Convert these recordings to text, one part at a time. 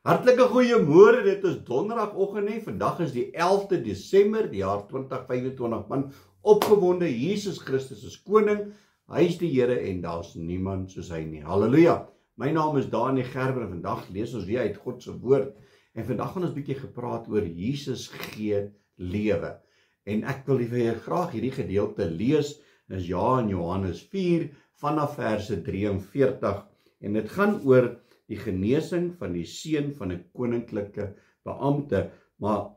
Hartlike goeiemôre, dit is donderdagoggend en vandag is die 11de Desember, die jaar 2025. Man, opgewonde, Jesus Christus is koning, hy is die Here en daar's niemand soos hy nie. Halleluja. My naam is Daniel Gerber en vandag lees ons weer uit God se woord. En vandag gaan ons 'n bietjie gepraat oor Jesus gee lewe. En ek wil vir graag hierdie gedeelte lees, is in Johannes 4 vanaf verse 43 en dit gaan oor die genesing van die seun van 'n koninklike beampte, maar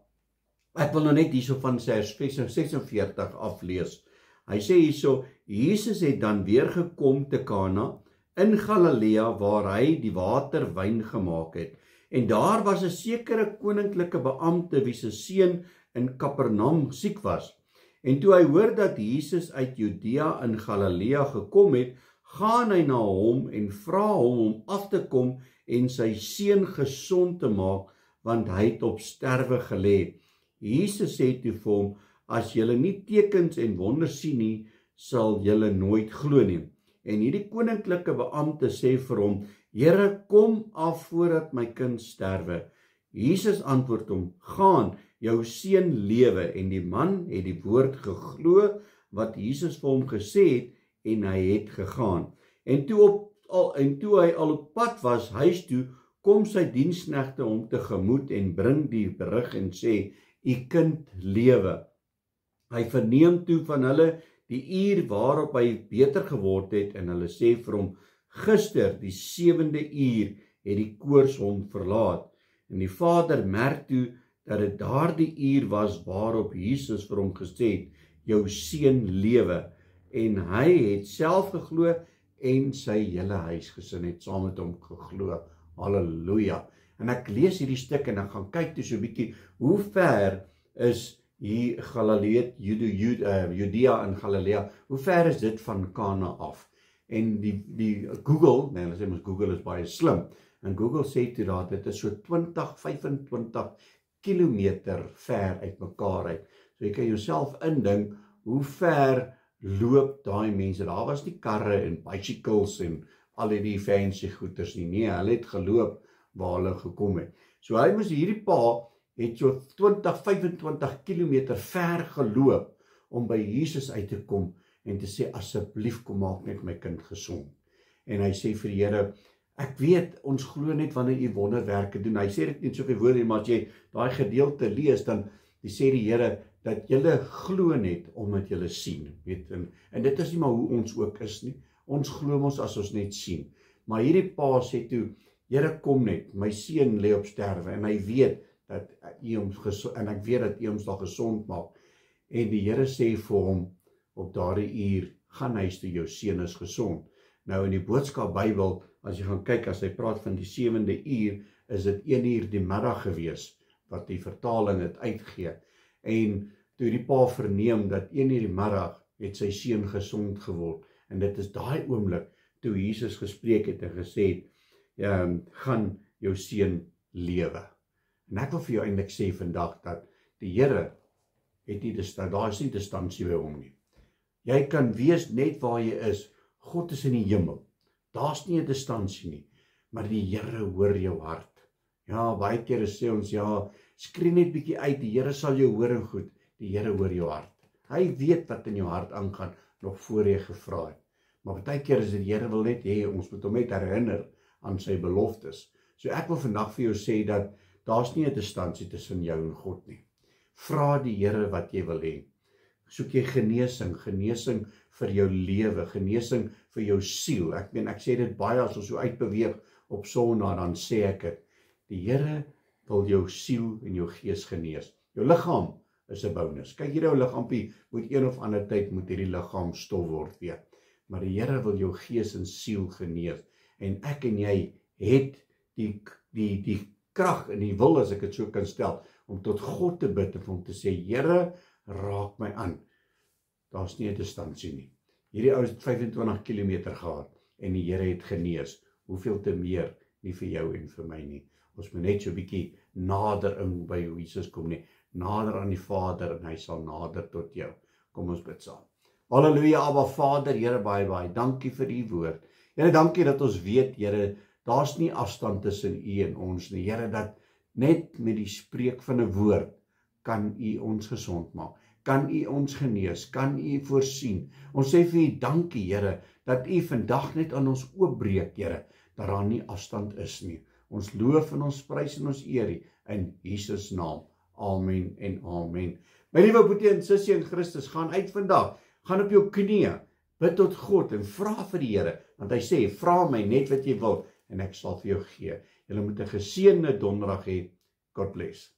ek wil nou net hierso van vers 46 aflees. Hy sê hierso, Jesus het dan weer gekom te Kana in Galilea waar hy die water wyn gemaak het. En daar was 'n sekere koninklike beampte wie se seun in Kapernaum siek was. En toe hy hoor dat Jesus uit Judea in Galilea gekom het, gaan hy na hom en vra hom om af te kom en sy seun gesond te maak, want hy het op sterwe gelê. Jesus sê toe vir hom, as julle nie tekens en wonders sien nie, sal julle nooit glo nie. En hierdie koninklike beampte sê vir hom, Here, kom af voordat my kind sterwe. Jesus antwoord hom, gaan, jou seun lewe. En die man het die woord geglo wat Jesus vir hom gesê het, en hy het gegaan. En toe hy al op pad was huis toe, kom sy diensknegte hom tegemoet en bring die berig en sê, u kind lewe. Hy verneem toe van hulle die uur waarop hy beter geword het en hulle sê vir hom, gister die 7de uur het die koors hom verlaat. En die vader merk toe dat dit daardie uur was waarop Jesus vir hom gesê het, jou seun lewe. En hy het self geglo en sy hele huisgesin het saam met hom geglo. Halleluja. En ek lees hierdie stuk en ek gaan kyk toe so 'n bietjie, hoe ver is hier Judea en Galilea, hoe ver is dit van Kana af? En die Google, hulle sê mos Google is baie slim, en Google sê toe dat dit is so 20-25 kilometer ver uit mekaar uit. So jy kan jouself indink, hoe ver loop daai mense? Daar was nie karre en bicycles en al die fancy goeders nie. Nee, hulle het geloop waar hulle gekom het. So hy moes, hierdie pa het so 20-25 kilometer ver geloop om by Jesus uit te kom en te sê, asseblief kom maak net my kind gesond. En hy sê vir die Here, ek weet, ons glo net wanneer u wonderwerke doen. Hy sê dit nie soveel woorde nie, maar as jy daai gedeelte lees, dan sê die Here, dat julle glo net omdat julle sien. Weet, en dit is nie maar hoe ons ook is nie. Ons glo ons as ons net sien. Maar hierdie pa sê toe, Here kom net, my seun lê op sterwe en hy weet dat u hom en ek weet dat u hom sal gesond maak. En die Here sê vir hom op daardie uur, gaan huis toe, jou seun is gesond. Nou in die boodskap Bybel, as jy gaan kyk, as hy praat van die 7de uur, is dit 1 uur die middag gewees, wat die vertaling het uitgee. En toe die pa verneem dat 1 uur die middag het sy seun gesond geword. En dit is daai oomblik toe Jesus gespreek het en gesê het, gaan jou seun lewe. En ek wil vir jou eintlik sê vandag dat die Here het nie daar is nie distansie by hom nie. Jy kan wees net waar jy is. God is in die hemel. Daar's nie 'n distansie nie, maar die Here hoor jou hart. Ja, baie kere sê ons, skree net bietjie uit, die Here sal jou hoor en goed. Die Here hoor jou hart. Hy weet wat in jou hart aangaan, nog voor jy gevra het. Maar baie keer is dit, die Here wil net hê, ons moet hom net herinner aan sy beloftes. So ek wil vandag vir jou sê dat daar's nie 'n distansie tussen jou en God nie. Vra die Here wat jy wil hê. Soek jy genesing vir jou lewe, genesing vir jou siel. Ek sê dit baie as ons so uitbeweeg op Sondag, dan sê ek dit. Die Here wil jou siel en jou gees genees. Jou liggaam is 'n bonus. Kyk, hierdie ou liggaampie moet een of ander tyd moet hierdie liggaam stof word weer. Maar die Here wil jou gees en siel genees. En ek en jy het die krag en die wil, as ek dit so kan stel, om tot God te bid en om te sê, Here, raak my aan. Daar's nie 'n distansie nie. Hierdie ou het 25 kilometer gehad en die Here het genees. Hoeveel te meer nie vir jou en vir my nie. Ons moet net so 'n bietjie nader in by Jesus kom nie. Nader aan die Vader en hy sal nader tot jou. Kom ons bid saam. Halleluja, Abba Vader, Here, baie dankie vir u woord. Here, dankie dat ons weet, Here, daar's nie afstand tussen U en ons nie. Here, dat net met die spreek van 'n woord kan U ons gesond maak, kan U ons genees, kan U voorsien. Ons sê vir U dankie, Here, dat U vandag net aan ons oopbreek, Here, dat daar nie afstand is nie. Ons loof en ons prys en ons eer U in Jesus naam. Amen en amen. My liewe broer en sussie in Christus, gaan uit vandag, gaan op jou knieë, bid tot God en vra vir die Here, want hy sê, vra my net wat jy wil en ek sal vir jou gee. Julle moet 'n geseënde donderdag hê. God bless.